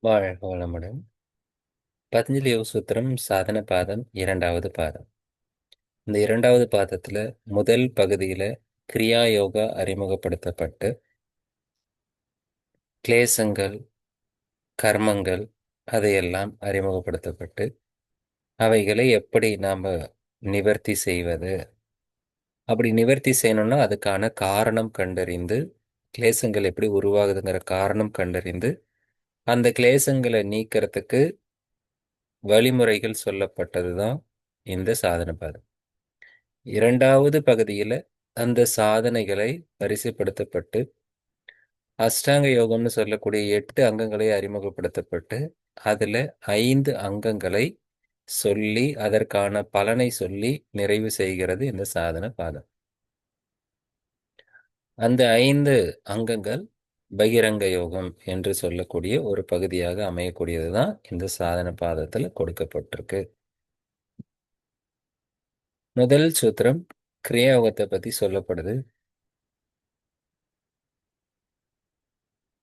வாழ்க வளமுடன். பதஞ்சலி யோக சூத்திரம் சாதன பாதம் 2வது பாதம். இந்த 2வது பாதத்துல முதல் பகுதியில கிரியா யோகா அறிமுகப்படுத்தப்பட்டு கிளேசங்கள், கர்மங்கள் அதையெல்லாம் அறிமுகப்படுத்தப்பட்டு அவைகளை எப்படி நாம நிவர்த்தி செய்வது, அப்படி நிவர்த்தி செய்யணும்னா அதுக்கான காரணம் கண்டறிந்து, கிளேசங்கள் எப்படி உருவாகுதுங்கிற காரணம் கண்டறிந்து அந்த கிளேசங்களை நீக்கிறதுக்கு வழிமுறைகள் சொல்லப்பட்டதுதான் இந்த சாதன பாதம். 2வது பகுதியில அந்த சாதனைகளை வரிசைப்படுத்தப்பட்டு அஷ்டாங்க யோகம்னு சொல்லக்கூடிய 8 அங்கங்களை அறிமுகப்படுத்தப்பட்டு அதுல 5 அங்கங்களை சொல்லி அதற்கான பலனை சொல்லி நிறைவு செய்கிறது இந்த சாதன பாதம். அந்த 5 அங்கங்கள் பகிரங்க யோகம் என்று சொல்லக்கூடிய ஒரு பகுதியாக அமையக்கூடியதுதான் இந்த சாதன பாதத்துல கொடுக்கப்பட்டிருக்கு. முதல் சூத்திரம் கிரியா யோகத்தை பத்தி சொல்லப்படுது.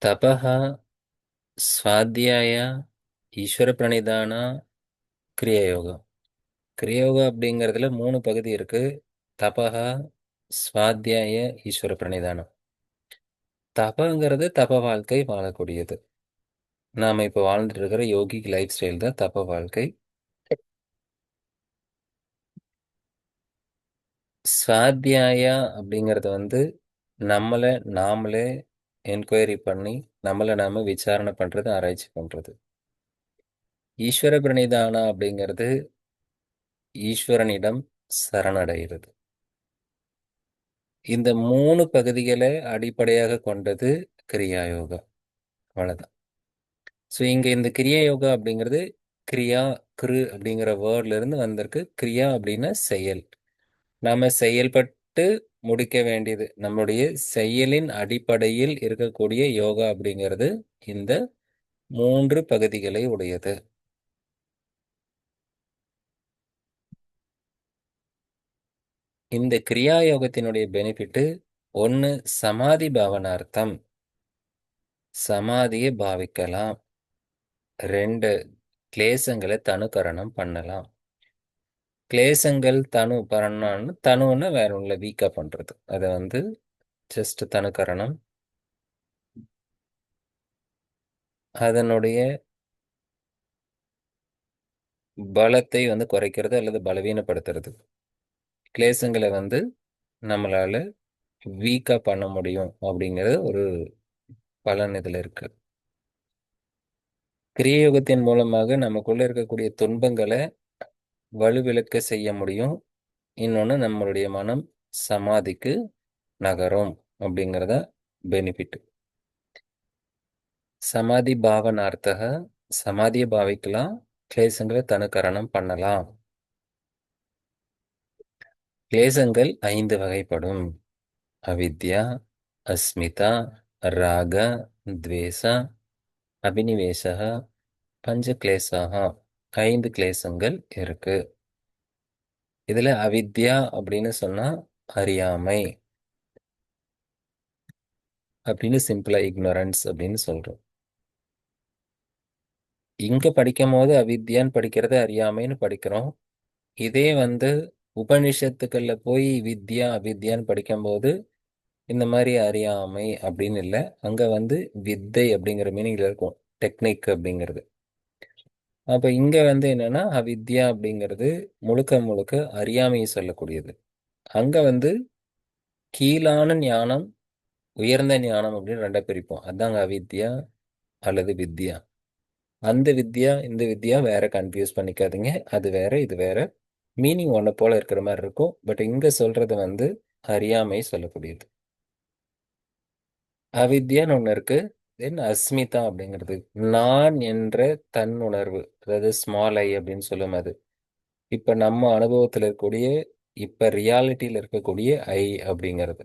தபஹ, ஸ்வாத்தியாய, ஈஸ்வர பிரணிதான, கிரியாயோகம். கிரியாயோகம் அப்படிங்கிறதுல 3 பகுதி இருக்கு. தபஹ, ஸ்வாத்தியாய, ஈஸ்வர பிரணிதானம். தபங்கிறது தப வாழ்க்கை வாழக்கூடியது. நாம இப்போ வாழ்ந்துட்டு இருக்கிற யோகிக் லைஃப் ஸ்டைல் தான் தப வாழ்க்கை. ஸ்வாத்தியாயா அப்படிங்கிறது நம்மளை நாமளே என்கொயரி பண்ணி நம்மளை நாம விசாரணை பண்றது, ஆராய்ச்சி பண்றது. ஈஸ்வர பிரணிதானா அப்படிங்கிறது ஈஸ்வரனிடம் சரணடைகிறது. இந்த 3 பகுதிகளை அடிப்படையாக கொண்டது கிரியா யோகா. அவ்வளவுதான். ஸோ இங்க இந்த கிரியா யோகா அப்படிங்கிறது கிரியா, கிரு அப்படிங்கிற வேர்ட்ல இருந்து வந்திருக்கு. கிரியா அப்படின்னா செயல். நாம செயல்பட்டு முடிக்க வேண்டியது. நம்முடைய செயலின் அடிப்படையில் இருக்கக்கூடிய யோகா அப்படிங்கிறது இந்த 3 பகுதிகளை உடையது. இந்த கிரியா யோகத்தினுடைய பெனிஃபிட் ஒன்று, சமாதி பாவனார்த்தம், சமாதியை பாவிக்கலாம். 2, கிளேசங்களை தனுகரணம் பண்ணலாம். கிளேசங்கள் தனு பண்ணான்னு, தனுன்னு வேற ஒன்றும் வீக்கா பண்றது. அதை ஜஸ்ட் தனுகரணம். அதனுடைய பலத்தை குறைக்கிறது அல்லது பலவீனப்படுத்துறது. கிளேசங்களை நம்மளால வீக்கா பண்ண முடியும் அப்படிங்கிறது ஒரு பலன் இதுல இருக்கு. கிரியயோகத்தின் மூலமாக நமக்குள்ள இருக்கக்கூடிய துன்பங்களை வலுவிழக்க செய்ய முடியும். இன்னொன்று, நம்மளுடைய மனம் சமாதிக்கு நகரும் அப்படிங்கிறத பெனிஃபிட். சமாதி பாவனார்த்தக, சமாதியை பாவிக்கலாம், கிளேசங்களை தனுகரணம் பண்ணலாம். கிளேசங்கள் 5 வகைப்படும். அவித்யா, அஸ்மிதா, ராக, துவேஷ, அபினிவேஷக, பஞ்ச கிளேசாக, 5 கிளேசங்கள் இருக்கு. இதுல அவித்யா அப்படின்னு சொன்னா அறியாமை அப்படின்னு, சிம்பிளா இக்னோரன்ஸ் அப்படின்னு சொல்றோம். இங்க படிக்கும் போது அவித்யான்னு படிக்கிறது அறியாமைன்னு படிக்கிறோம். இதே உபனிஷத்துக்கள்ல போய் வித்யா அவித்யான்னு படிக்கும்போது இந்த மாதிரி அறியாமை அப்படின்னு இல்லை. அங்க வித்தை அப்படிங்கிற மீனிங்ல இருக்கும், டெக்னிக் அப்படிங்கிறது. அப்ப இங்க என்னன்னா அவித்யா அப்படிங்கிறது முழுக்க முழுக்க அறியாமையை சொல்லக்கூடியது. அங்க கீழான ஞானம், உயர்ந்த ஞானம் அப்படின்னு 2 பிரிப்போம். அதாங்க அவித்யா அல்லது வித்யா. அந்த வித்யா இந்த வித்யா வேற, கன்ஃபியூஸ் பண்ணிக்காதீங்க. அது வேற, இது வேற. மீனிங் ஒன்றை போல இருக்கிற மாதிரி இருக்கும். பட் இங்க சொல்றது அறியாமை சொல்லக்கூடியது. அவித்யான்னு ஒன்று இருக்கு. தென் அஸ்மிதா அப்படிங்கிறது நான் என்ற தன்னுணர்வு, அதாவது ஸ்மால் ஐ அப்படின்னு சொல்லும். அது இப்ப நம்ம அனுபவத்தில் இருக்கக்கூடிய, இப்ப ரியாலிட்டியில் இருக்கக்கூடிய ஐ அப்படிங்கிறது.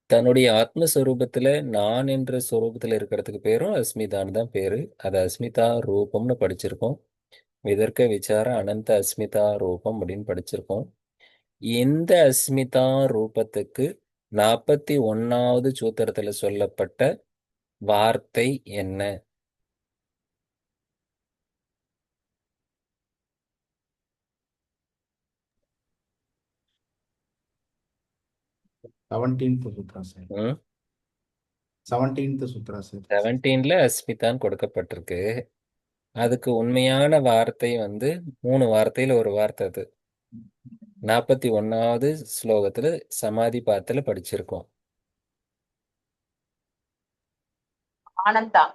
தன்னுடைய ஆத்மஸ்வரூபத்துல நான் என்ற ஸ்வரூபத்துல இருக்கிறதுக்கு பேரும் அஸ்மிதான்னு தான் பேரு. அது அஸ்மிதா ரூபம்னு படிச்சிருக்கோம். விதர்க்க விசார அனந்த அஸ்மிதா ரூபம் அப்படின்னு படிச்சிருக்கோம். இந்த அஸ்மிதா ரூபத்துக்கு 41வது சூத்திரத்துல சொல்லப்பட்ட வார்த்தை என்ன? Seventeenth Suthra sir. ம் 17th சுத்ரா சார். 17ல அஸ்மிதான் கொடுக்கப்பட்டிருக்கு. அதுக்கு உண்மையான வார்த்தை வந்து 3 வார்த்தையில ஒரு வார்த்தை அது. 41வது ஸ்லோகத்துல சமாதி பாத்துல படிச்சிருக்கோம். ஆனந்தா.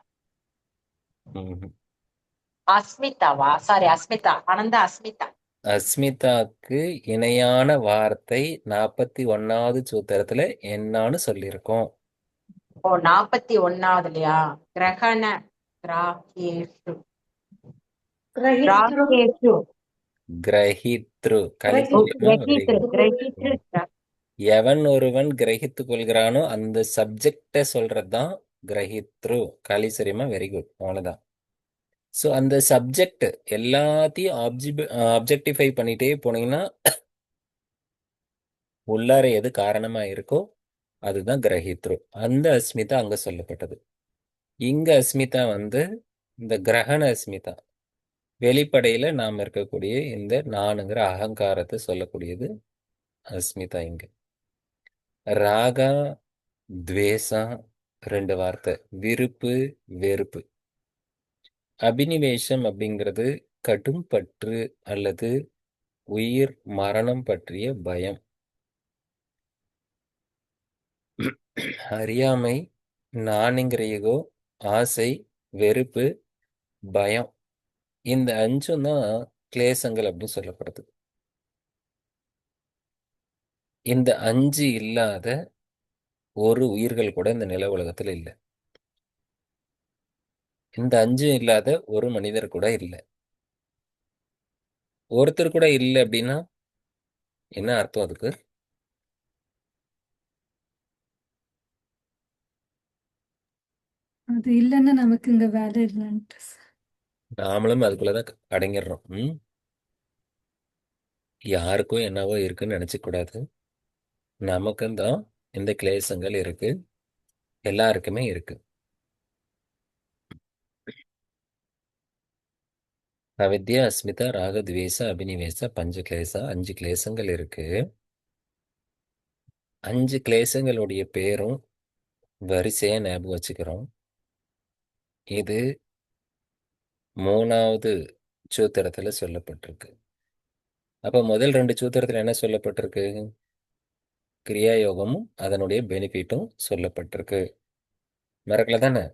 ம்ஹும். அஸ்மிதாவா? சாரி, அஸ்மிதா. ஆனந்தா அஸ்மிதா. அஸ்மிதாக்கு இணையான வார்த்தை 41வது சூத்திரத்துல என்னான்னு சொல்லியிருக்கோம். ஓ, 41வதுலயா? கிரகண கிராகேஷு. கிராகேஷு. கிரஹித்ரு ஓ, கலித்துவமா கிரகித்ரு. கிரகித்ரு. எவன் ஒருவன் கிரகித்து கொள்கிறானோ அந்த சப்ஜெக்ட சொல்றதுதான் கிரகித்ரு. கலிசரியமா வெரி குட். அவ்வளவுதான். ஸோ அந்த சப்ஜெக்ட் எல்லாத்தையும் ஆப்ஜெக்டிஃபை பண்ணிட்டே போனீங்கன்னா உள்ளார எது காரணமா இருக்கோ அதுதான் கிரகித்ரு. அந்த அஸ்மிதா அங்க சொல்லப்பட்டது. இங்க அஸ்மிதா வந்து இந்த கிரகண அஸ்மிதா. வெளிப்படையில நாம் இருக்கக்கூடிய இந்த நானுங்கிற அகங்காரத்தை சொல்லக்கூடியது அஸ்மிதா. இங்க ராகா துவேஷா 2 வார்த்தை. விருப்பு வெறுப்பு. அபினிவேஷம் அப்படிங்கிறது கடும் பற்று அல்லது உயிர் மரணம் பற்றிய பயம். அறியாமை, நானுங்கிற ஈகோ, ஆசை, வெறுப்பு, பயம். இந்த 5ம் தான் கிளேசங்கள் அப்படின்னு சொல்லப்படுது. இந்த 5 இல்லாத ஒரு உயிர்கள் கூட இந்த நில உலகத்துல இல்லை. இந்த 5ம் இல்லாத ஒரு மனிதர் கூட இல்லை. ஒருத்தர் கூட இல்லை அப்படின்னா என்ன அர்த்தம் அதுக்கு? அது இல்லைன்னா நமக்கு இங்க வேலை இல்லைன்ட்டு. நாமளும் அதுக்குள்ளதான் அடங்கிடுறோம். யாருக்கும் என்னவோ இருக்குன்னு நினைச்சுக்க கூடாது. நமக்கும் தான் இந்த கிளேசங்கள் இருக்கு. எல்லாருக்குமே இருக்கு. அவித்யா, அஸ்மிதா, ராக, துவேஷ, அபினிவேச, பஞ்ச கிளேசா 5 கிளேசங்கள் இருக்கு. 5 கிளேசங்களுடைய பேரும் வரிசையா ஞாபகம் வச்சுக்கிறோம். இது 3வது சூத்திரத்துல சொல்லப்பட்டிருக்கு. அப்ப முதல் 2 சூத்திரத்துல என்ன சொல்லப்பட்டிருக்கு? கிரியா யோகமும் அதனுடைய பெனிஃபிட்டும் சொல்லப்பட்டிருக்கு. மறக்கல தானே?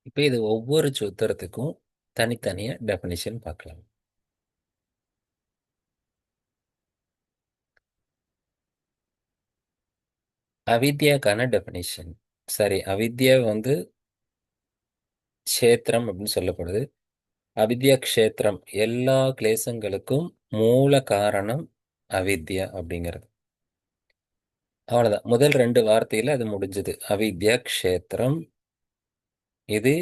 இப்ப இது ஒவ்வொரு சூத்திரத்துக்கும் தனித்தனியா டெஃபினிஷன் பார்க்கலாம். அவித்யாக்கான டெஃபினிஷன். சரி, அவித்யா வந்து க்ஷேத்திரம் அப்படின்னு சொல்லப்படுது. அவித்யா க்ஷேத்திரம். எல்லா கிளேசங்களுக்கும் மூல காரணம் அவித்யா அப்படிங்கிறது. அவ்வளவுதான். முதல் 2 வார்த்தையில அது முடிஞ்சது. அவித்யா க்ஷேத்திரம். இது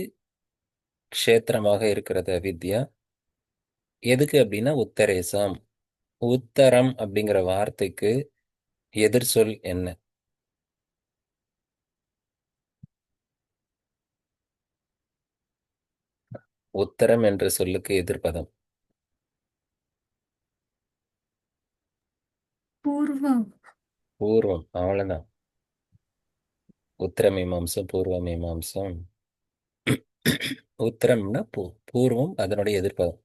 க்ஷேத்திரமாக இருக்கிறது அவித்யா. எதுக்கு அப்படின்னா உத்தரேசம். உத்தரம் அப்படிங்கிற வார்த்தைக்கு எதிர் சொல் என்ன? உத்தரம் என்ற சொல்லுக்கு எதிர்ப்பதம் பூர்வம். பூர்வம். அவ்வளவுதான். உத்தர மீமாம்சம், பூர்வ மீமாம்சம். உத்தரம்னா பூர்வம் அதனுடைய எதிர்ப்பதம்.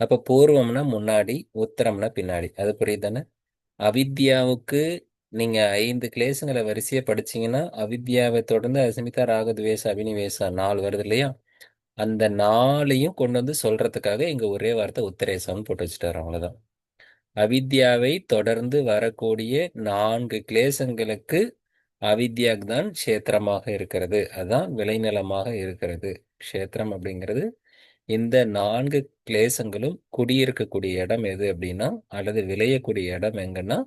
அப்ப பூர்வம்னா முன்னாடி, உத்தரம்னா பின்னாடி. அது புரியுதானே? அவித்யாவுக்கு நீங்க 5 கிளேசங்களை வரிசையா படிச்சீங்கன்னா அவித்யாவை தொடர்ந்து அஸ்மிதா, ராக, துவேஷ, அபினிவேசா 4 வருது இல்லையா? அந்த 4ஐயும் கொண்டு வந்து சொல்றதுக்காக இங்க ஒரே வார்த்தை உத்தரேசம்னு போட்டு வச்சுட்டாரு. அவ்வளவுதான். அவித்யாவை தொடர்ந்து வரக்கூடிய 4 கிளேசங்களுக்கு அவித்யாக் தான் க்ஷேத்திரமாக இருக்கிறது. அதுதான் விளைநிலமாக இருக்கிறது. க்ஷேத்திரம் அப்படிங்கிறது இந்த 4 கிளேசங்களும் குடியிருக்கக்கூடிய இடம் எது அப்படின்னா, அல்லது விளையக்கூடிய இடம் எங்கன்னா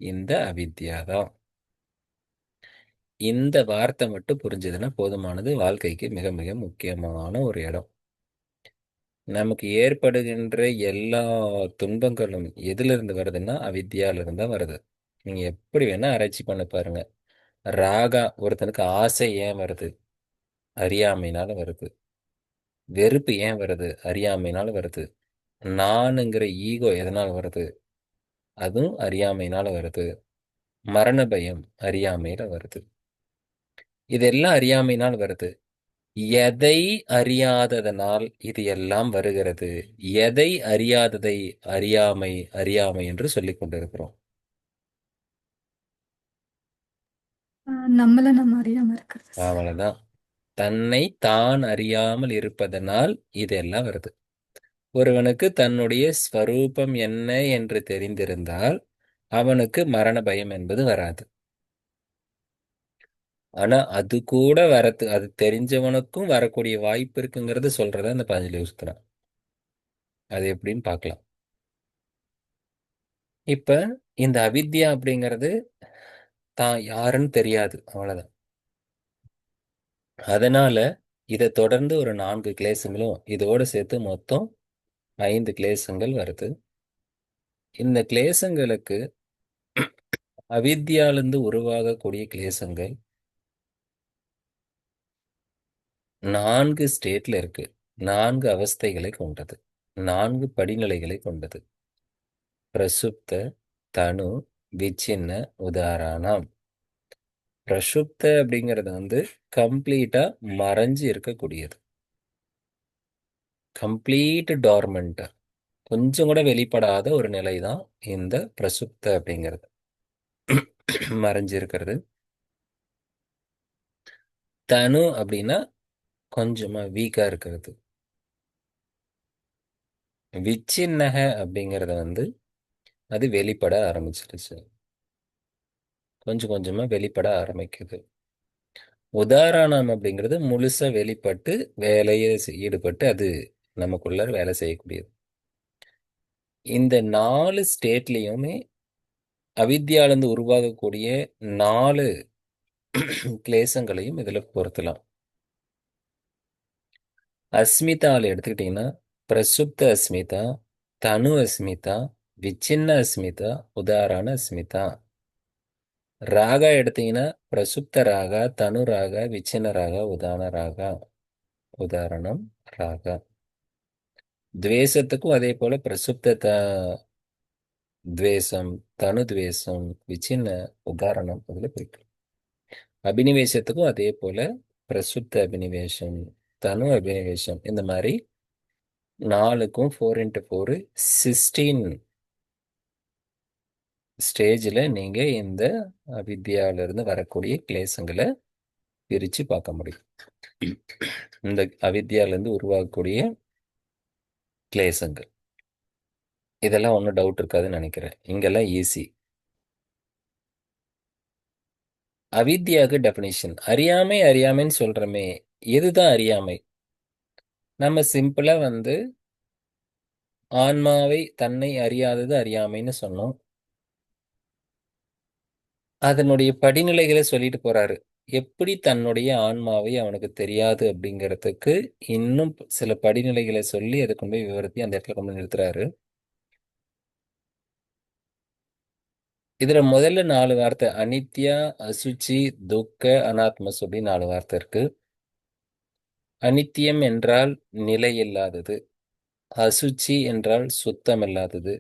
இந்த அவித்யா தான். இந்த வார்த்தை மட்டும் புரிஞ்சதுன்னா போதுமானது. வாழ்க்கைக்கு மிக மிக முக்கியமான ஒரு இடம். நமக்கு ஏற்படுகின்ற எல்லா துன்பங்களும் எதிலிருந்து வருதுன்னா அவித்யால இருந்து தான் வருது. நீங்க எப்படி வேணா ஆராய்ச்சி பண்ண பாருங்க. ராகா, ஒருத்தனுக்கு ஆசை ஏன் வருது? அறியாமையினால வருது. வெறுப்பு ஏன் வருது? அறியாமையினால வருது. நானுங்கிற ஈகோ எதனால் வருது? அதுவும் அறியாமையினால வருது. மரண பயம் அறியாமையில வருது. இதெல்லாம் அறியாமையினால் வருது. எதை அறியாததனால் இது எல்லாம் வருகிறது? எதை அறியாததை அறியாமை அறியாமை என்று சொல்லிக் கொண்டிருக்கிறோம். நம்மள நம்ம அறியாம இருக்கிறது சார். அவ்வளவுதான். தன்னை தான் அறியாமல் இருப்பதனால் இதெல்லாம் வருது. ஒருவனுக்கு தன்னுடைய ஸ்வரூபம் என்ன என்று தெரிந்திருந்தால் அவனுக்கு மரண பயம் என்பது வராது. ஆனா அது கூட வரது, அது தெரிஞ்சவனுக்கும் வரக்கூடிய வாய்ப்பு இருக்குங்கிறது சொல்றத இந்த பதஞ்சலி சூத்திரம். அது எப்படின்னு பார்க்கலாம். இப்ப இந்த அவித்யா அப்படிங்கிறது தான் யாருன்னு தெரியாது, அவ்வளவுதான். அதனால இதை தொடர்ந்து ஒரு 4 கிளேசங்களும் இதோட சேர்த்து மொத்தம் 5 கிளேசங்கள் வருது. இந்த கிளேசங்களுக்கு அவித்யாலிருந்து உருவாகக்கூடிய கிளேசங்கள் 4 ஸ்டேட்ல இருக்கு. 4 அவஸ்தைகளை கொண்டது, 4 படிநிலைகளை கொண்டது. பிரசுப்த, தனு, விச்சின்ன, உதாரணம். பிரசுப்த அப்படிங்கிறது கம்ப்ளீட்டா மறைஞ்சு இருக்கக்கூடியது. கம்ப்ளீட் டார்மெண்ட், கொஞ்சம் கூட வெளிப்படாத ஒரு நிலை தான் இந்த பிரசுப்த அப்படிங்கிறது. மறைஞ்சு இருக்கிறது. தனு அப்படின்னா கொஞ்சமா வீக்கா இருக்கிறது. விச்சின்னக அப்படிங்கிறது அது வெளிப்பட ஆரம்பிச்சிருச்சு, கொஞ்சம் கொஞ்சமா வெளிப்பட ஆரம்பிக்குது. உதாரணம் அப்படிங்கிறது முழுசா வெளிப்பட்டு வேலையை ஈடுபட்டு அது நமக்குள்ள வேலை செய்யக்கூடியது. இந்த 4 ஸ்டேட்லயுமே அவித்யாலிருந்து உருவாகக்கூடிய 4 கிளேசங்களையும் இதுல பொருத்தலாம். அஸ்மிதால எடுத்துக்கிட்டீங்கன்னா பிரசுப்த அஸ்மிதா, தனு அஸ்மிதா, விச்சின்ன அஸ்மிதா, உதாரண அஸ்மிதா. ராகா எடுத்தீங்கன்னா பிரசுப்த ராகா, தனு ராகா, விச்சின்ன ராகா, உதாரண ராகா. உதாரணம் ராகா. துவேஷத்துக்கும் அதே போல பிரசுப்த துவேஷம், தனு துவேஷம், விச்சின்ன உதாரணம் அதுல பிரிக்கலாம். அபினிவேசத்துக்கும் அதே போல பிரசுப்த அபினிவேஷம், தனு அபினிவேஷம், இந்த மாதிரி 4க்கும் 4x4 16 ஸ்டேஜில் நீங்க இந்த அவித்யாவிலிருந்து வரக்கூடிய கிளேசங்களை பிரிச்சு பார்க்க முடியும். இந்த அவித்யாவிலிருந்து உருவாகக்கூடிய கிளேசங்கள் இதெல்லாம் ஒன்றும் டவுட் இருக்காதுன்னு நினைக்கிறேன். இங்கெல்லாம் ஈஸி. அவித்யாவுக்கு டெஃபினிஷன், அறியாமை அறியாமைன்னு சொல்றோமே, எதுதான் அறியாமை? நம்ம சிம்பிளா ஆன்மாவை தன்னை அறியாதது அறியாமைன்னு சொன்னோம். அதனுடைய படிநிலைகளை சொல்லிட்டு போறாரு. எப்படி தன்னுடைய ஆன்மாவை அவனுக்கு தெரியாது அப்படிங்கிறதுக்கு இன்னும் சில படிநிலைகளை சொல்லி அதை கொண்டு போய் விவரத்தி அந்த இடத்துல கொண்டு நிறுத்துறாரு. இதுல முதல்ல 4 வார்த்தை அனித்யா, அசுச்சி, துக்க, அனாத்மஸ் அப்படின்னு 4 வார்த்தை இருக்கு. அனித்தியம் என்றால் நிலை இல்லாதது, அசுச்சி என்றால் சுத்தம் இல்லாதது,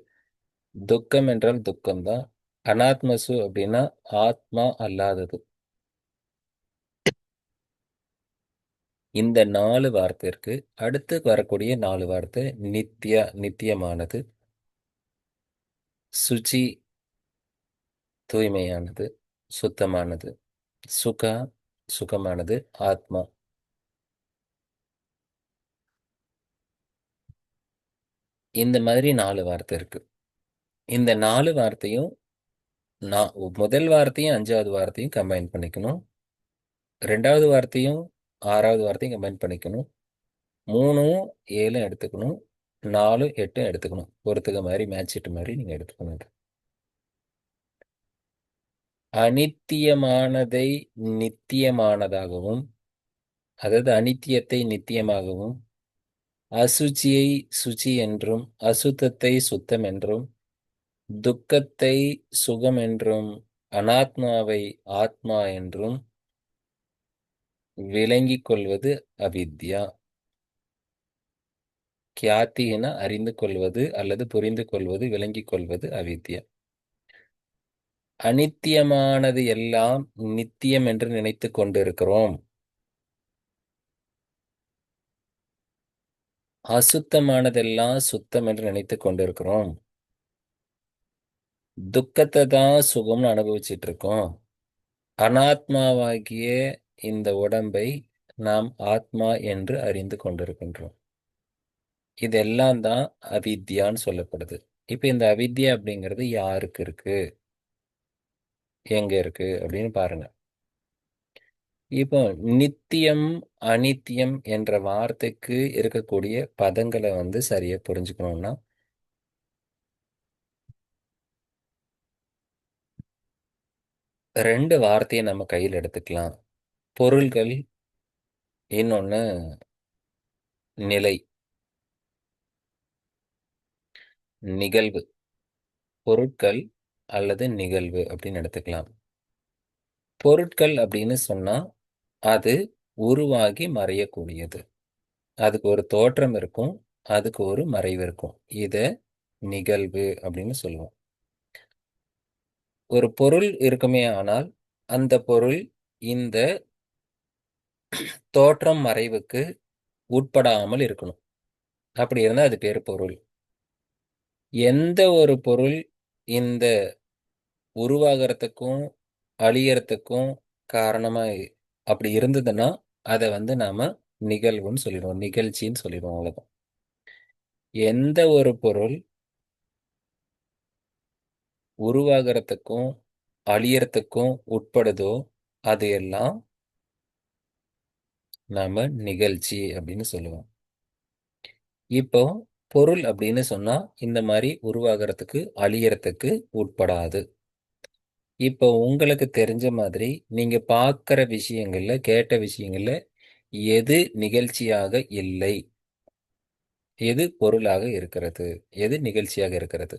துக்கம் என்றால் துக்கம்தான், அனாத்மசு அப்படின்னா ஆத்மா அல்லாதது. இந்த 4 வார்த்தை இருக்கு. அடுத்து வரக்கூடிய 4 வார்த்தை நித்யா, நித்தியமானது, சுச்சி தூய்மையானது, சுத்தமானது, சுகா சுகமானது, ஆத்மா. இந்த மாதிரி 4 வார்த்தை இருக்கு. இந்த 4 வார்த்தையும் முதல் வார்த்தையும் 5வது வார்த்தையும் கம்பைன் பண்ணிக்கணும். 2வது வார்த்தையும் 6வது வார்த்தையும் கம்பைன் பண்ணிக்கணும். 3ம் 7ம் எடுத்துக்கணும். 4ம் 8ம் எடுத்துக்கணும். பொறுத்துக்க மாதிரி மேட்சிட்டு மாதிரி நீங்க எடுத்துக்கணும். அனித்தியமானதை நித்தியமானதாகவும், அதாவது அனித்தியத்தை நித்தியமாகவும், அசுச்சியை சுச்சி என்றும் அசுத்தத்தை சுத்தம் என்றும் துக்கத்தை சுகம் என்றும் அனாத்மாவை ஆத்மா என்றும் விளங்கிக் கொள்வது அவித்யா. கியாதி என அறிந்து கொள்வது அல்லது புரிந்து கொள்வது, விளங்கிக் கொள்வது அவித்யா. அனித்தியமானது எல்லாம் நித்தியம் என்று நினைத்துக் கொண்டிருக்கிறோம். அசுத்தமானதெல்லாம் சுத்தம் என்று நினைத்துக் கொண்டிருக்கிறோம். துக்கத்தை தான் சுகம்னு அனுபவிச்சுட்டு இருக்கோம். அனாத்மாவாகிய இந்த உடம்பை நாம் ஆத்மா என்று அறிந்து கொண்டிருக்கின்றோம். இதெல்லாம் தான் அவித்யான்னு சொல்லப்படுது. இப்ப இந்த அவித்யா அப்படிங்கிறது யாருக்கு இருக்கு, எங்க இருக்கு அப்படின்னு பாருங்க. இப்போ நித்தியம் அனித்தியம் என்ற வார்த்தைக்கு இருக்கக்கூடிய பதங்களை சரியா புரிஞ்சுக்கணும்னா, ரெண்டு வார்த்தையை நம்ம கையில் எடுத்துக்கலாம். பொருள்கள், இன்னொன்னு நிலை, நிகழ்வு. பொருட்கள் அல்லது நிகழ்வு அப்படின்னு எடுத்துக்கலாம். பொருட்கள் அப்படின்னு சொன்னா அது உருவாகி மறையக்கூடியது. அதுக்கு ஒரு தோற்றம் இருக்கும், அதுக்கு ஒரு மறைவு இருக்கும். இத நிகழ்வு அப்படின்னு சொல்லுவோம். ஒரு பொருள் இருக்குமே ஆனால் அந்த பொருள் இந்த தோற்றம் மறைவுக்கு உட்படாமல் இருக்கணும். அப்படி இருந்தா அது பேரு பொருள். எந்த ஒரு பொருள் இந்த உருவாகிறதுக்கும் அழியறதுக்கும் காரணமா அப்படி இருந்ததுன்னா அதை நாம நிகழ்வுன்னு சொல்லிடுவோம், நிகழ்ச்சின்னு சொல்லிடுவோம். அவ்வளவுதான். எந்த ஒரு பொருள் உருவாகிறதுக்கும் அழியறதுக்கும் உட்படுதோ அது எல்லாம் நாம நிகழ்ச்சி அப்படின்னு சொல்லுவோம். இப்போ பொருள் அப்படின்னு சொன்னா இந்த மாதிரி உருவாகிறதுக்கு அழியறதுக்கு உட்படாது. இப்போ உங்களுக்கு தெரிஞ்ச மாதிரி நீங்க பார்க்கிற விஷயங்கள்ல, கேட்ட விஷயங்கள்ல எது நிகழ்ச்சியாக இல்லை, எது பொருளாக இருக்கிறது, எது நிகழ்ச்சியாக இருக்கிறது?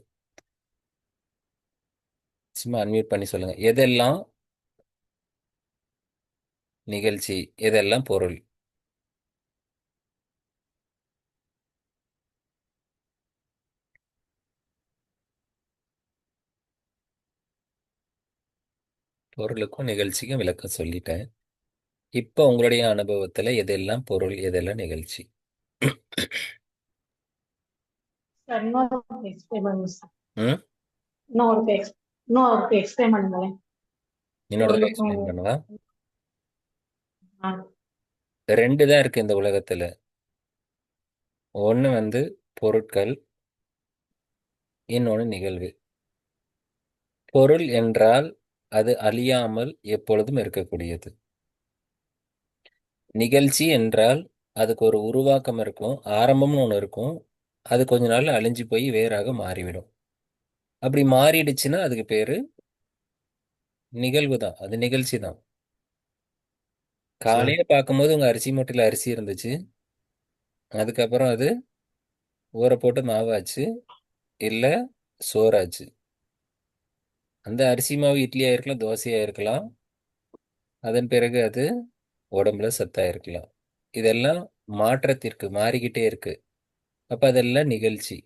சும்மா அன்மியூட் பண்ணி சொல்லுங்க. எதெல்லாம் நிகழ்ச்சி, எதெல்லாம் பொருள்? பொருளுக்கும் நிகழ்ச்சிக்கும் விளக்கம் சொல்லிட்டேன். இப்போ உங்களுடைய அனுபவத்துல எதெல்லாம் பொருள், எதெல்லாம் நிகழ்ச்சி? சார் இன்னொரு எக்ஸ்பிளைன் பண்ணுங்க சார். ம் இன்னொரு எக்ஸ்பிளைன் பண்ணுங்களேன். என்னோட பொருளுக்கும் எக்ஸ்பிளைன் பண்ணுவா. ஆ, ரெண்டு தான் இருக்கு இந்த உலகத்துல. ஒண்ணு பொருட்கள், இன்னொன்னு நிகழ்வு. பொருள் என்றால் அது அழியாமல் எப்பொழுதும் இருக்கக்கூடியது. நிகழ்ச்சி என்றால் அதுக்கு ஒரு உருவாக்கம் இருக்கும், ஆரம்பம்னு ஒன்று இருக்கும், அது கொஞ்ச நாள்ல அழிஞ்சு போய் வேறாக மாறிவிடும். அப்படி மாறிடுச்சுன்னா அதுக்கு பேரு நிகழ்வு தான், அது நிகழ்ச்சி தான். சார் காலையில பார்க்கும்போது உங்க அரிசி மூட்டையில அரிசி இருந்துச்சு, அதுக்கப்புறம் அது ஊற போட்டு மாவாச்சு, இல்ல சோறாச்சு. அந்த அரிசி மாவு இட்லியா இருக்கலாம், தோசையா இருக்கலாம். அதன் பிறகு அது உடம்புல சத்தா இருக்கலாம். இதெல்லாம் மாற்றத்திற்கு மாறிக்கிட்டே இருக்கு. அப்ப அதெல்லாம் நிகழ்ச்சி.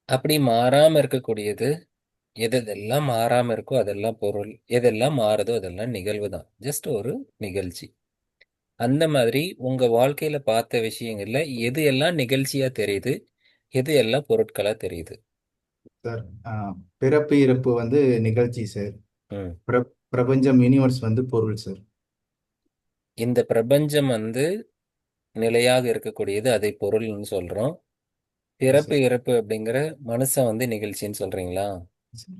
அப்படி மாறாம இருக்கக்கூடியது எதெல்லாம் மாறாம இருக்கோ அதெல்லாம் பொருள், எதெல்லாம் மாறுதோ அதெல்லாம் நிகழ்வு தான். ஜஸ்ட் ஒரு நிகழ்ச்சி. அந்த மாதிரி உங்க வாழ்க்கையில பார்த்த விஷயங்கள்ல எது எல்லாம் நிகழ்ச்சியா தெரியுது, எது எல்லாம் பொருட்களா தெரியுது? சார் பிறப்பு இறப்பு நிகழ்ச்சி சார். ம். பிரபஞ்சம் யூனிவர்ஸ் பொருள் சார். இந்த பிரபஞ்சம் நிலையாக இருக்கக்கூடியது, அதை பொருள்னு சொல்றோம். Yes, பிறப்பு sir. இறப்பு அப்படிங்கிற மனுஷன் நிகழ்ச்சின்னு சொல்றீங்களா? Yes, sir.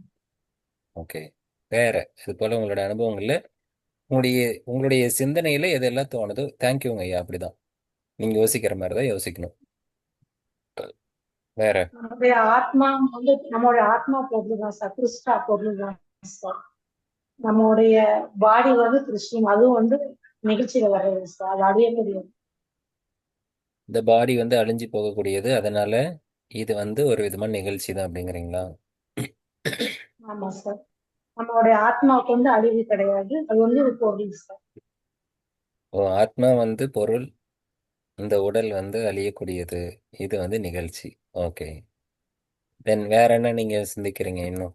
ஓகே. வேற இது போல உங்களோட அனுபவங்கள்ல உங்களுடைய உங்களுடைய சிந்தனையில எதெல்லாம் தோணுதோ, தேங்க்யூங்க ஐயா. அப்படிதான் நீங்க யோசிக்கிற மாதிரி தான் யோசிக்கணும். வேற நம்முடைய ஆத்மா நம்மளுடைய ஆத்மா பொருள் தான் சார், கிறிஸ்டா பொருள் தான் சார். நம்மளுடைய பாடி கிறிஸ்டின், அதுவும் நிகழ்ச்சியில வர்றது சார். அது அழியக்கூடியது. இந்த பாடி வந்து அழிஞ்சு போகக்கூடியது, அதனால இது வந்து ஒரு விதமான நிகழ்ச்சி தான் அப்படிங்கிறீங்களா? ஆமா சார். நம்மளுடைய ஆத்மாவுக்கு வந்து அழிவு கிடையாது. அது வந்து ஒரு பொருள் சார். ஓ, ஆத்மா வந்து பொருள், இந்த உடல் வந்து அழியக்கூடியது, இது வந்து நிகழ்ச்சி. ஓகே. தென் வேற என்ன நீங்க சிந்திக்கிறீங்க இன்னும்?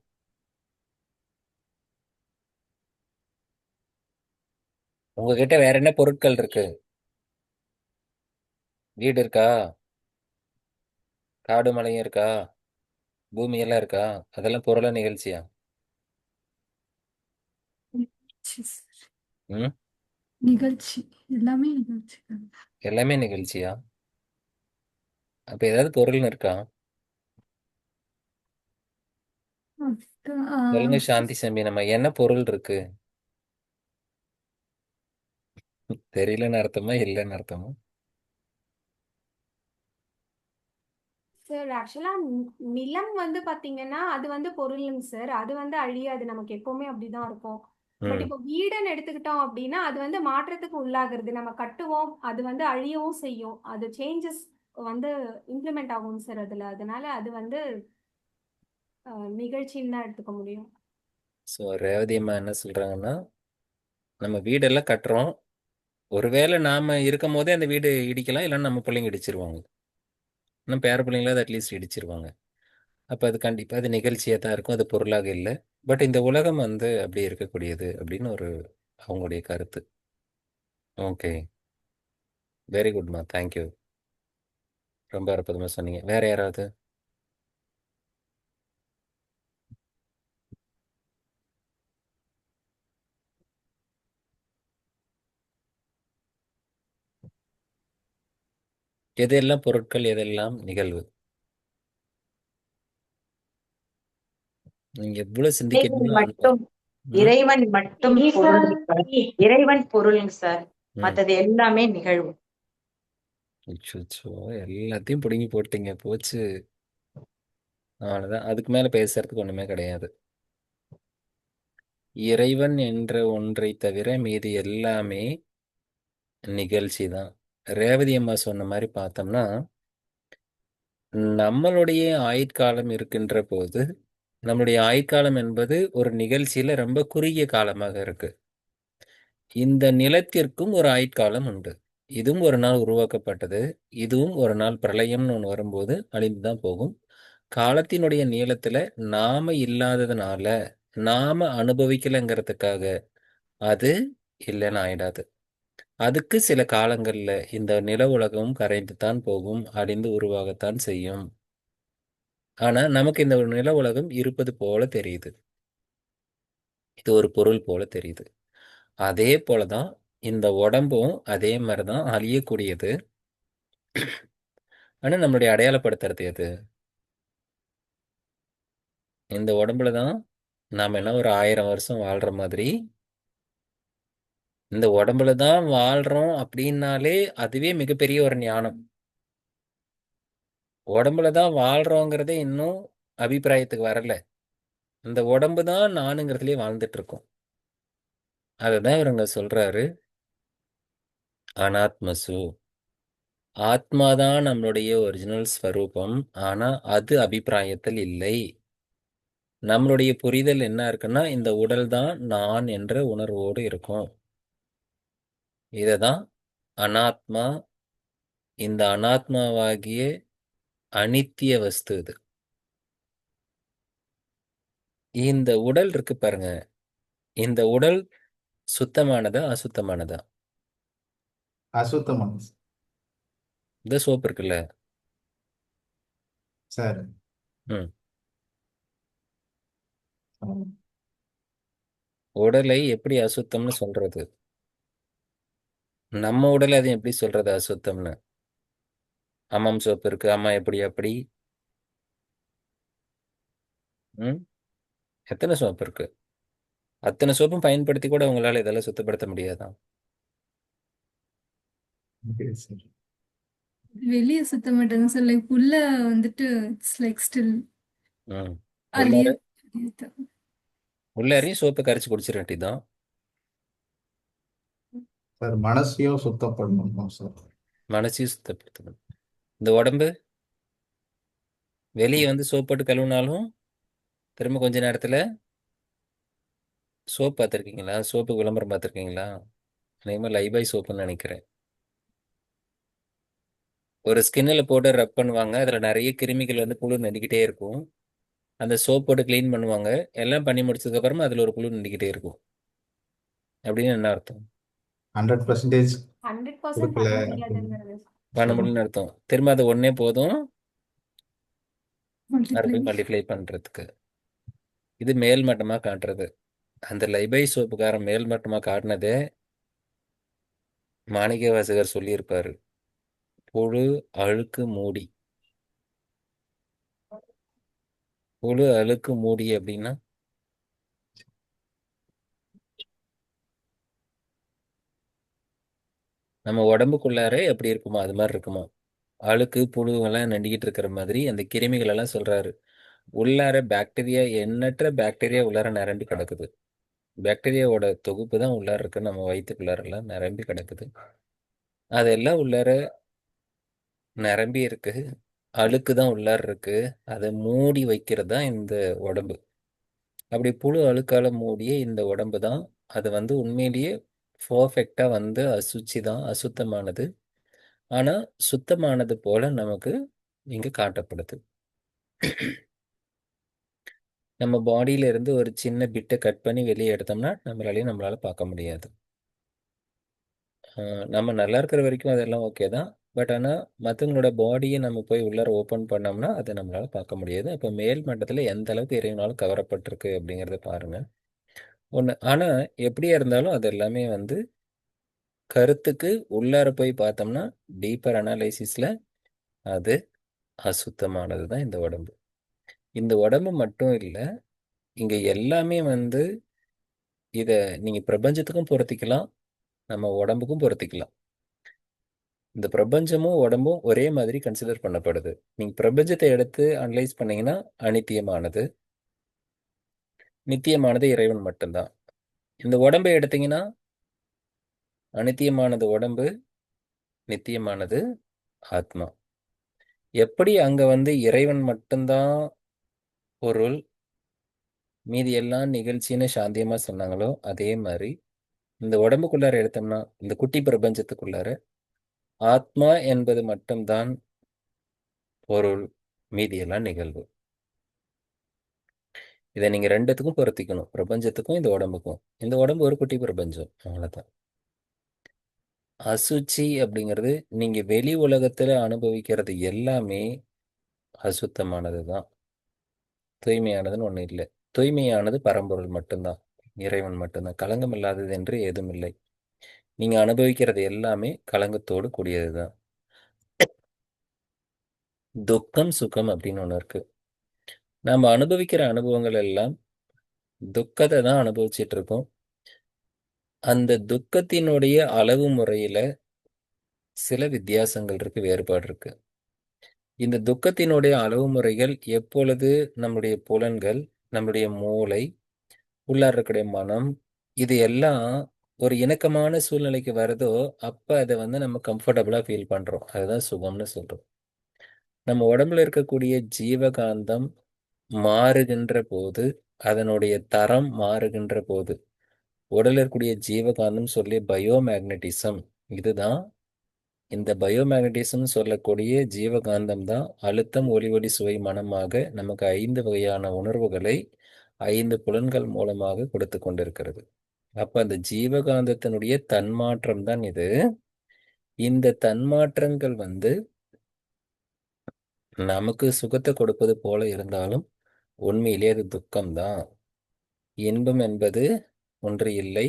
உங்ககிட்ட வேற என்ன பொருட்கள் இருக்கு? வீடு இருக்கா? காடு மலையும் இருக்கா? பூமி எல்லாம் இருக்கா? அதெல்லாம் பொருளா நிகழ்ச்சியா? நிகழ்ச்சி sir. ம். நிகழ்ச்சி எல்லாமே நிகழ்ச்சி தான். எல்லாமே நிகழ்ச்சியா? அப்ப ஏதாவது பொருள்னு இருக்கா? சொல்லுங்க சாந்தி சம்பி, நம்ம என்ன பொருள் இருக்கு? தெரியலன்னு அர்த்தமா, இல்லைன்னு அர்த்தமா? சார் ஆக்சுவலா நிலம் வந்து பாத்தீங்கன்னா அது வந்து பொருளுங்க சார். அது வந்து அழியாது, நமக்கு எப்பவுமே அப்படிதான் இருக்கும். பட் ம். இப்போ வீடுன்னு எடுத்துக்கிட்டோம் அப்படின்னா அது வந்து மாற்றத்துக்கு உள்ளாகிறது. நம்ம கட்டுவோம், அது வந்து அழியவும் செய்யும். அது சேஞ்சஸ் வந்து இம்ப்ளிமெண்ட் ஆகும் சார் அதுல. அதனால அது வந்து நிகழ்ச்சின்னு தான் எடுத்துக்க முடியும். ஸோ ரேவதி அம்மா என்ன சொல்றாங்கன்னா, நம்ம வீடெல்லாம் கட்டுறோம், ஒருவேளை நாம இருக்கும் போதே அந்த வீடு இடிக்கலாம், இல்லைன்னா நம்ம பிள்ளைங்க இடிச்சிருவாங்க. நம்ம பேர பிள்ளைங்களாவது அட்லீஸ்ட் இடிச்சிருவாங்க. அப்போ அது கண்டிப்பாக அது நிகழ்ச்சியாக தான் இருக்கும், அது பொருளாக இல்லை. பட் இந்த உலகம் வந்து அப்படி இருக்கக்கூடியது அப்படின்னு ஒரு அவங்களுடைய கருத்து. ஓகே, வெரி குட்மா, தேங்க்யூ. ரொம்ப அற்புதமாக சொன்னீங்க. வேற யாராவது? எதெல்லாம் பொருட்கள், எதெல்லாம் நிகழ்வு? நீங்க எவ்வளவு இறைவன் சிந்திக்கிறீங்களோ அந்த மட்டும் ம், இறைவன் மட்டும் பொருள் சார். இறைவன் பொருளுங்க சார். ம். மத்தது எல்லாமே நிகழ்வு. அச்சோ, எல்லாத்தையும் பிடுங்கி போட்டீங்க, போச்சு. அவ்வளோதான், அதுக்கு மேலே பேசுறதுக்கு ஒன்றுமே கிடையாது. இறைவன் என்ற ஒன்றை தவிர மீதி எல்லாமே நிகழ்ச்சி தான். ரேவதி அம்மா சொன்ன மாதிரி பார்த்தோம்னா, நம்மளுடைய ஆயுட்காலம் இருக்கின்ற போது, நம்மளுடைய ஆயுட்காலம் என்பது ஒரு நிகழ்ச்சியில ரொம்ப குறுகிய காலமாக இருக்கு. இந்த நிலத்திற்கும் ஒரு ஆயுட்காலம் உண்டு. இதுவும் ஒரு நாள் உருவாக்கப்பட்டது. இதுவும் ஒரு நாள் பிரளயம்னு ஒன்று வரும்போது அழிந்து தான் போகும். காலத்தினுடைய நீளத்துல நாம இல்லாததுனால, நாம அனுபவிக்கலைங்கிறதுக்காக அது இல்லைன்னு ஆயிடாது. அதுக்கு சில காலங்கள்ல இந்த நில உலகமும் கரைந்து தான் போகும், அழிந்து உருவாகத்தான் செய்யும். ஆனா நமக்கு இந்த ஒரு நில உலகம் இருப்பது போல தெரியுது. இது ஒரு பொருள் போல தெரியுது. அதே போலதான் இந்த உடம்பும் அதே மாதிரிதான் அழியக்கூடியது. ஆனா நம்மளுடைய அடையாளப்படுத்துறது எது? இந்த உடம்புல தான் நாம என்ன ஒரு 1000 வருஷம் வாழ்ற மாதிரி, இந்த உடம்புல தான் வாழ்றோம் அப்படின்னாலே அதுவே மிகப்பெரிய ஒரு ஞானம். உடம்புல தான் வாழ்றோங்கிறதே இன்னும் அபிப்பிராயத்துக்கு வரல. இந்த உடம்பு தான் நானுங்கிறதுலயே வாழ்ந்துட்டு இருக்கோம். அதுதான் இவருங்க சொல்றாரு, அனாத்மசு. ஆத்மாதான் நம்மளுடைய ஒரிஜினல் ஸ்வரூபம். ஆனா அது அபிப்பிராயத்தில் இல்லை. நம்மளுடைய புரிதல் என்ன இருக்குன்னா, இந்த உடல் தான் நான் என்ற உணர்வோடு இருக்கும். இததான் அனாத்மா. இந்த அனாத்மாவாகிய அனித்திய வஸ்து இது. இந்த உடல் இருக்கு பாருங்க, இந்த உடல் சுத்தமானதா அசுத்தமானதா? அசுத்தமானது இந்த சோப்பு இருக்குல்ல, சார். ம், உடலை எப்படி அசுத்தம்னு சொல்றது? நம்ம உடலை அதை எப்படி சொல்றது அசுத்தம்னு? அம்மாம் சோப்பு இருக்கு, அம்மா எப்படி அப்படி? ம், எத்தனை சோப்பு இருக்கு? அத்தனை சோப்பும் பயன்படுத்தி கூட உங்களால இதெல்லாம் சுத்தப்படுத்த முடியாதான்? Okay sir. வெளியே சுத்த மாட்டேங்க சார். லைக் உள்ள வந்துட்டு இட்ஸ் லைக் ஸ்டில் ம், அழிய உள்ளார உள்ளாரையும் சோப்பை கரைச்சி குடிச்சிட வேண்டியதுதான். சார் மனசையும் சுத்தம் பண்ணணும் சார். மனசையும் சுத்தப்படுத்தணும். இந்த உடம்பு வெளியே வந்து சோப் போட்டு கழுவினாலும் திரும்ப கொஞ்ச நேரத்தில் சோப் பார்த்துருக்கீங்களா? சோப்பு விளம்பரம் பார்த்துருக்கீங்களா? அதேமாதிரி லைபாய் சோப்புன்னு நினைக்கிறேன். ஒரு ஸ்கின்னில் போட்டு ரப் பண்ணுவாங்க. அதில் நிறைய கிருமிகள் வந்து புழு நடிக்கிட்டே இருக்கும். அந்த சோப் போட்டு க்ளீன் பண்ணுவாங்க. எல்லாம் பண்ணி முடிச்சதுக்கப்புறமா அதில் ஒரு புழு நடிக்கிட்டே இருக்கும். அப்படின்னு என்ன அர்த்தம்? 100% 100% கொடுக்கல பண்ண அப்படின்னு முடியாதுங்கிறது. பண்ண சொல்லணும். முடியும்னு அர்த்தம். திரும்ப அது ஒன்றே போதும் மல்டிப்ளை. மறுபடியும் மல்டிப்ளை பண்ணுறதுக்கு. இது மேல் மட்டமாக காட்டுறது. அந்த லைபாய் சோப்புக்காரன் மேல் மட்டமாக காட்டினதே மாணிக்க வாசகர் சொல்லியிருப்பாரு. புழு அழுக்கு மூடி. புழு அழுக்கு மூடி அப்படின்னா நம்ம உடம்புக்குள்ளார எப்படி இருக்குமோ அது மாதிரி இருக்குமா? அழுக்கு புழுவெல்லாம் நண்டிக்கிட்டு இருக்கிற மாதிரி அந்த கிருமிகள் எல்லாம் சொல்றாரு. உள்ளார பாக்டீரியா, எண்ணற்ற பாக்டீரியா உள்ளார நிரம்பி கிடக்குது. பாக்டீரியாவோட தொகுப்பு தான் உள்ளார இருக்கு. நம்ம வயிற்றுக்குள்ளாரெல்லாம் நிரம்பி கிடக்குது. அதெல்லாம் உள்ளார நிரம்பி இருக்கு. அழுக்கு தான் உள்ளார இருக்கு. அதை மூடி வைக்கிறது தான் இந்த உடம்பு. அப்படி புழு அழுக்கால மூடிய இந்த உடம்பு தான் அது வந்து உண்மையிலேயே பர்ஃபெக்டாக வந்து அசுச்சி தான், அசுத்தமானது. ஆனால் சுத்தமானது போல நமக்கு இங்கே காட்டப்படுது. நம்ம பாடியில இருந்து ஒரு சின்ன பிட்டை கட் பண்ணி வெளியே எடுத்தோம்னா நம்மளால பார்க்க முடியாது. நம்ம நல்லா இருக்கிற வரைக்கும் அதெல்லாம் ஓகே தான். பட் ஆனால் மற்றவங்களோட பாடியை நம்ம போய் உள்ளார ஓப்பன் பண்ணோம்னா அதை நம்மளால பார்க்க முடியாது. அப்போ மேல் மட்டத்தில் எந்த அளவுக்கு இறைவனால் கவரப்பட்டிருக்கு அப்படிங்கிறத பாருங்க. ஒன்று ஆனால் எப்படியா இருந்தாலும் அது எல்லாமே வந்து கருத்துக்கு உள்ளார போய் பார்த்தோம்னா டீப்பர் அனாலிசிஸில் அது அசுத்தமானது தான் இந்த உடம்பு. இந்த உடம்பு மட்டும் இல்லை, இங்கே எல்லாமே வந்து இதை நீங்கள் பிரபஞ்சத்துக்கும் பொருத்திக்கலாம், நம்ம உடம்புக்கும் பொருத்திக்கலாம். இந்த பிரபஞ்சமும் உடம்பும் ஒரே மாதிரி கன்சிடர் பண்ணப்படுது. நீங்கள் பிரபஞ்சத்தை எடுத்து அனலைஸ் பண்ணீங்கன்னா அனித்தியமானது, நித்தியமானது இறைவன் மட்டும்தான். இந்த உடம்பை எடுத்தீங்கன்னா அனித்தியமானது உடம்பு, நித்தியமானது ஆத்மா. எப்படி அங்கே வந்து இறைவன் மட்டும்தான் பொருள், மீதி எல்லாம் நிகழ்ச்சின்னு சாந்தியமாக சொன்னாங்களோ அதே மாதிரி இந்த உடம்புக்குள்ளார எடுத்தோம்னா இந்த குட்டி பிரபஞ்சத்துக்குள்ளார ஆத்மா என்பது மட்டும்தான் பொருள், மீதியெல்லாம் நிகழ்வு. இதை நீங்கள் ரெண்டுத்துக்கும் பொருத்திக்கணும், பிரபஞ்சத்துக்கும் இந்த உடம்புக்கும். இந்த உடம்பு ஒரு குட்டி பிரபஞ்சம், அவ்வளோதான். அசுச்சி அப்படிங்கிறது நீங்கள் வெளி உலகத்தில் அனுபவிக்கிறது எல்லாமே அசுத்தமானது தான். தூய்மையானதுன்னு ஒன்று இல்லை. தூய்மையானது பரம்பொருள் மட்டும்தான், இறைவன் மட்டும்தான். களங்கம் இல்லாதது என்று எதுவும் இல்லை. நீங்கள் அனுபவிக்கிறது எல்லாமே களங்கத்தோடு கூடியது தான். துக்கம் சுகம் அப்படின்னு ஒன்று இருக்கு. நாம் அனுபவிக்கிற அனுபவங்கள் எல்லாம் துக்கத்தை தான் அனுபவிச்சுட்டு இருக்கோம். அந்த துக்கத்தினுடைய அளவு முறையில் சில வித்தியாசங்கள் இருக்கு, வேறுபாடு இருக்கு. இந்த துக்கத்தினுடைய அளவு முறைகள் எப்பொழுது நம்முடைய புலன்கள், நம்முடைய மூளை, உள்ளார இருக்கக்கூடிய மனம், இது எல்லாம் ஒரு இணக்கமான சூழ்நிலைக்கு வருதோ அப்போ அதை வந்து நம்ம கம்ஃபர்டபுளாக ஃபீல் பண்ணுறோம். அதுதான் சுகம்னு சொல்கிறோம். நம்ம உடம்புல இருக்கக்கூடிய ஜீவகாந்தம் மாறுகின்ற போது, அதனுடைய தரம் மாறுகின்ற போது, உடலில் இருக்கக்கூடிய ஜீவகாந்தம் சொல்லி பயோமேக்னட்டிசம், இதுதான். இந்த பயோமேக்னட்டிசம் சொல்லக்கூடிய ஜீவகாந்தம் தான் அழுத்தம், ஒலி, ஒளி, சுவை, மனமாக நமக்கு 5 வகையான உணர்வுகளை 5 புலன்கள் மூலமாக கொடுத்து கொண்டிருக்கிறது. அப்போ அந்த ஜீவகாந்தத்தினுடைய தன்மாற்றம் தான் இது. இந்த தன்மாற்றங்கள் வந்து நமக்கு சுகத்தை கொடுப்பது போல இருந்தாலும் உண்மையிலே அது துக்கம்தான். இன்பம் என்பது ஒன்று இல்லை,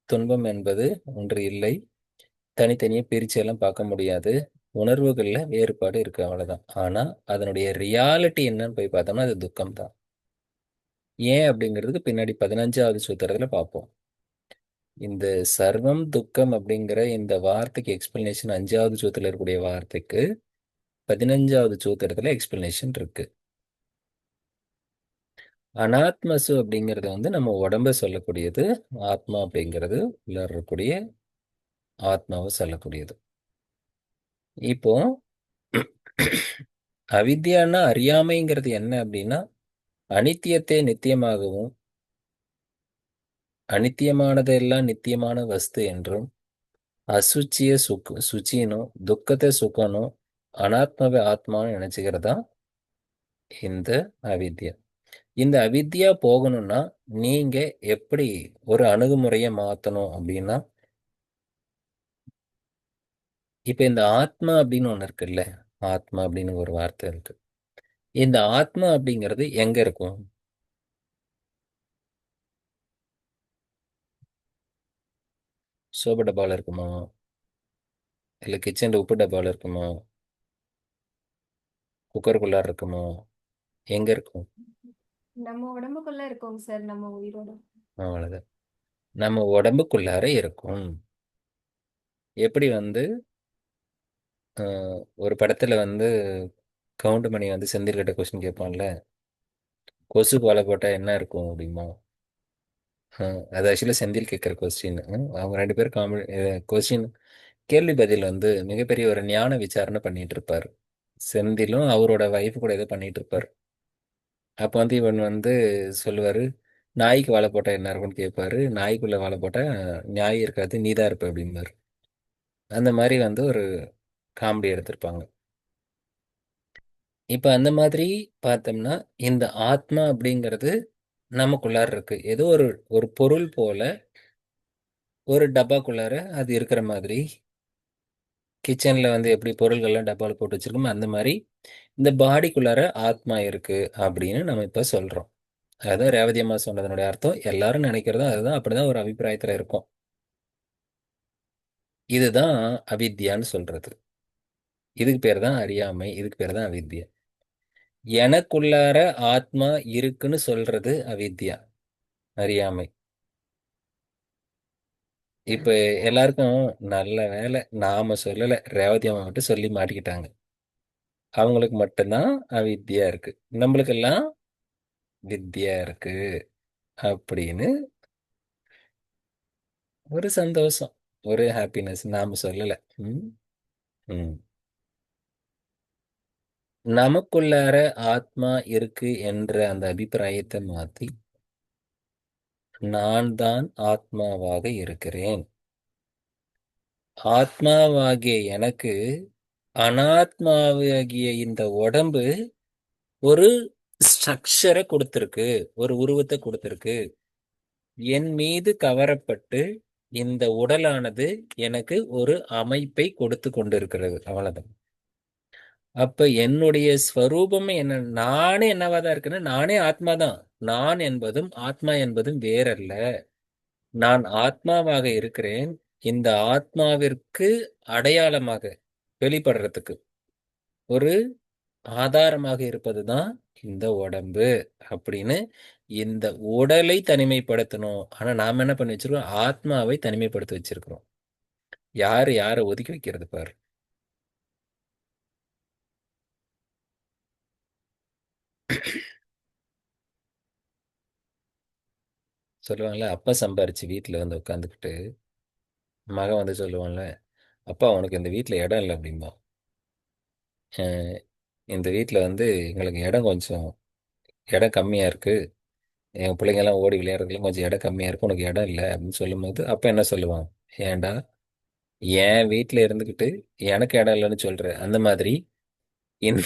துன்பம் என்பது ஒன்று இல்லை. தனித்தனியாக பிரிச்சு எல்லாம் பார்க்க முடியாது. உணர்வுகளில் வேறுபாடு இருக்கு, அவ்வளோதான். ஆனால் அதனுடைய ரியாலிட்டி என்னன்னு போய் பார்த்தோம்னா அது துக்கம்தான். ஏன் அப்படிங்கிறதுக்கு பின்னாடி 15வது சூத்திரத்தில் பார்ப்போம். இந்த சர்வம் துக்கம் அப்படிங்கிற இந்த வார்த்தைக்கு எக்ஸ்பிளனேஷன் 5வது சூத்திரத்தில் இருக்கக்கூடிய வார்த்தைக்கு 15வது சூத்திரத்தில் எக்ஸ்பிளனேஷன் இருக்கு. அனாத்மசு அப்படிங்கிறது வந்து நம்ம உடம்ப சொல்லக்கூடியது. ஆத்மா அப்படிங்கிறது உள்ள இருக்கக்கூடிய ஆத்மாவை சொல்லக்கூடியது. இப்போ அவித்யான்னா அறியாமைங்கிறது என்ன அப்படின்னா, அனித்தியத்தை நித்தியமாகவும் அனித்தியமானதெல்லாம் நித்தியமான வஸ்து என்றும் அசுச்சிய சுச்சினும் துக்கத்தை சுகனும் அனாத்மாவை ஆத்மான்னு நினைச்சுக்கிறதா இந்த அவித்யா. இந்த அவித்யா போகணும்னா நீங்க எப்படி ஒரு அணுகுமுறையை மாத்தணும் அப்படின்னா, இப்ப இந்த ஆத்மா அப்படின்னு ஒண்ணு இருக்குல்ல, ஆத்மா அப்படின்னு ஒரு வார்த்தை இருக்கு. இந்த ஆத்மா அப்படிங்கிறது எங்க இருக்கும்? சோப்பு டப்பால இருக்குமா, இல்ல கிச்சன்ல உப்பு டப்பால இருக்குமா, குக்கருக்குள்ளார இருக்குமா, எங்க இருக்கும்? நம்ம உடம்புக்குள்ள இருக்கோங்க சார், நம்ம உயிரோட. அவ்வளவுதான். நம்ம உடம்புக்குள்ளார இருக்கும். எப்படி வந்து ஒரு படத்துல வந்து கவுண்டமணி வந்து செந்தில் கிட்ட கொஸ்டின் கேட்பான்ல, கொசுக்கு வலை போட்டா என்ன இருக்கும் அப்படிமா. அது ஆக்சுவலி செந்தில் கேட்குற கொஸ்டின். அவங்க ரெண்டு பேரும் கொஸ்டின் கேள்வி பதில் வந்து மிகப்பெரிய ஒரு ஞான விசாரணை பண்ணிட்டு இருப்பாரு. செந்திலும் அவரோட வைஃப் கூட ஏதோ பண்ணிட்டு இருப்பாரு. அப்போ வந்து இவன் வந்து சொல்லுவாரு, நாய்க்கு வாழை போட்டா என்ன இருக்கும்னு கேட்பாரு. நாய்க்குள்ள வாழை போட்டா நியாயம் இருக்காது, நீதான் இருப்ப அப்படிம்பாரு. அந்த மாதிரி வந்து ஒரு காமெடி எடுத்திருப்பாங்க. இப்ப அந்த மாதிரி பார்த்தோம்னா, இந்த ஆத்மா அப்படிங்கிறது நமக்குள்ளார இருக்கு. ஏதோ ஒரு ஒரு பொருள் போல ஒரு டப்பாக்குள்ளார அது இருக்கிற மாதிரி, கிச்சன்ல வந்து எப்படி பொருள்கள்லாம் டப்பால போட்டு வச்சிருக்கோமோ, அந்த மாதிரி இந்த பாடிக்குள்ளார ஆத்மா இருக்கு அப்படின்னு நம்ம இப்ப சொல்றோம். அதான் ரேவதி அம்மா சொன்னதனுடைய அர்த்தம். எல்லாரும் நினைக்கிறதும் அதுதான். அப்படிதான் ஒரு அபிப்பிராயத்துல இருக்கும். இதுதான் அவித்யான்னு சொல்றது. இதுக்கு பேர் தான் அறியாமை. இதுக்கு பேர் தான் அவித்யா. எனக்குள்ளார ஆத்மா இருக்குன்னு சொல்றது அவித்யா, அறியாமை. இப்ப எல்லாருக்கும் நல்ல வேலை நாம சொல்லல, ரேவதி அம்மா மட்டும் சொல்லி மாட்டிக்கிட்டாங்க. அவங்களுக்கு மட்டும்தான் அவித்யா இருக்கு, நம்மளுக்கெல்லாம் வித்யா இருக்கு அப்படின்னு ஒரு சந்தோஷம், ஒரு ஹாப்பினஸ். நாம சொல்லல. ம், ம். நமக்குள்ளார ஆத்மா இருக்கு என்ற அந்த அபிப்பிராயத்தை மாத்தி, நான் தான் ஆத்மாவாக இருக்கிறேன், ஆத்மாவாகிய எனக்கு அனாத்மாவாகிய இந்த உடம்பு ஒரு ஸ்ட்ரக்சரை கொடுத்திருக்கு, ஒரு உருவத்தை கொடுத்திருக்கு. என் மீது கவரப்பட்டு இந்த உடலானது எனக்கு ஒரு அமைப்பை கொடுத்து கொண்டிருக்கிறது. அவ்வளவுதான். அப்ப என்னுடைய ஸ்வரூபமே என்ன, நானே என்னவாதான் இருக்குன்னா, நானே ஆத்மாதான். நான் என்பதும் ஆத்மா என்பதும் வேறல்ல. நான் ஆத்மாவாக இருக்கிறேன். இந்த ஆத்மாவிற்கு அடையாளமாக வெளிப்படுறதுக்கு ஒரு ஆதாரமாக இருப்பதுதான் இந்த உடம்பு அப்படின்னு இந்த உடலை தனிமைப்படுத்தணும். ஆனா நாம என்ன பண்ணி வச்சிருக்கோம்? ஆத்மாவை தனிமைப்படுத்தி வச்சிருக்கிறோம். யாரு யாரை ஒதுக்கி வைக்கிறது பாரு. சொல்லுவாங்கல்ல, அப்பா சம்பாரிச்சு வீட்டுல வந்து உட்காந்துக்கிட்டு மகன் வந்து சொல்லுவான்ல, அப்பா உனக்கு இந்த வீட்டுல இடம் இல்லை அப்படிம்பா. "அஹ், இந்த வீட்டுல வந்து எங்களுக்கு இடம் கொஞ்சம் இடம் கம்மியா இருக்கு, என் பிள்ளைங்கெல்லாம் ஓடி விளையாடுறதுல கொஞ்சம் இடம் கம்மியா இருக்கு, உனக்கு இடம் இல்லை அப்படின்னு சொல்லும்போது அப்ப என்ன சொல்லுவான்? ஏன்டா என் வீட்டுல இருந்துகிட்டு எனக்கு இடம் இல்லைன்னு சொல்ற? அந்த மாதிரி இந்த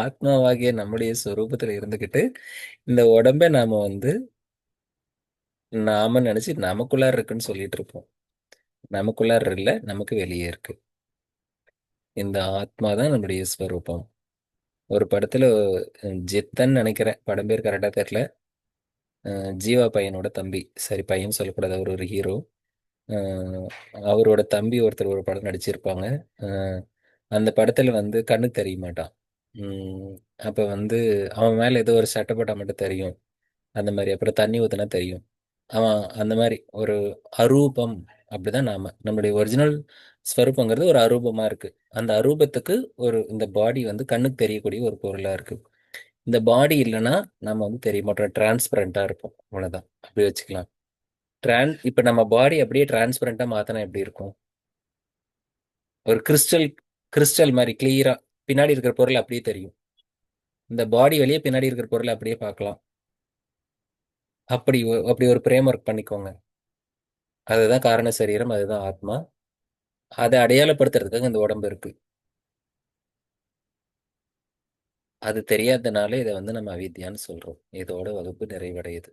ஆத்மாவாகிய நம்முடைய சொரூபத்துல இருந்துகிட்டு இந்த உடம்பை நாம வந்து நாம நினைச்சு நமக்குள்ளார இருக்குன்னு சொல்லிட்டு இருப்போம். நமக்குள்ளார இல்ல, நமக்கு வெளியே இருக்கு. இந்த ஆத்மா தான் நம்முடைய ஸ்வரூபம். ஒரு படத்துல ஜித்தன் நினைக்கிறேன், படம் பேர் கரெக்டா தெரியல. ஜீவா பையனோட தம்பி, சரி பையன் சொல்லக்கூடாது, அவர் ஒரு ஹீரோ. அவரோட தம்பி ஒருத்தர் ஒரு படம் நடிச்சிருப்பாங்க. அஹ் அந்த படத்துல வந்து கண்ணு தெரிய மாட்டான். உம் அப்ப வந்து அவன் மேல ஏதோ ஒரு சட்டப்பட்டா மட்டும் தெரியும். அந்த மாதிரி அப்புறம் தண்ணி ஊத்துனா தெரியும். அவன் அந்த மாதிரி ஒரு அரூபம். அப்படிதான் நம்மளுடைய ஒரிஜினல் ஸ்வரூபங்கிறது ஒரு அரூபமா இருக்கு. அந்த அரூபத்துக்கு ஒரு இந்த பாடி வந்து கண்ணுக்கு தெரியக்கூடிய ஒரு பொருளா இருக்கு. இந்த பாடி இல்லைன்னா நம்ம வந்து தெரிய மாட்டோம், டிரான்ஸ்பரண்டா இருப்போம். அவ்வளவுதான், அப்படி வச்சுக்கலாம். இப்ப நம்ம பாடி அப்படியே டிரான்ஸ்பரண்டா மாத்தினா எப்படி இருக்கும்? ஒரு கிறிஸ்டல் கிறிஸ்டல் மாதிரி கிளியரா பின்னாடி இருக்கிற பொருள் அப்படியே தெரியும். இந்த பாடி வெளியே பின்னாடி இருக்கிற பொருளை அப்படியே பார்க்கலாம். அப்படி ஒரு பிரேம் ஒர்க் பண்ணிக்கோங்க. அதுதான் காரண சரீரம், அதுதான் ஆத்மா. அதை அடையாளப்படுத்துறதுக்காக இந்த உடம்பு இருக்கு. அது தெரியாதனால இதை வந்து நம்ம அவித்யான்னு சொல்றோம். இதோட வகுப்பு நிறைவடையுது.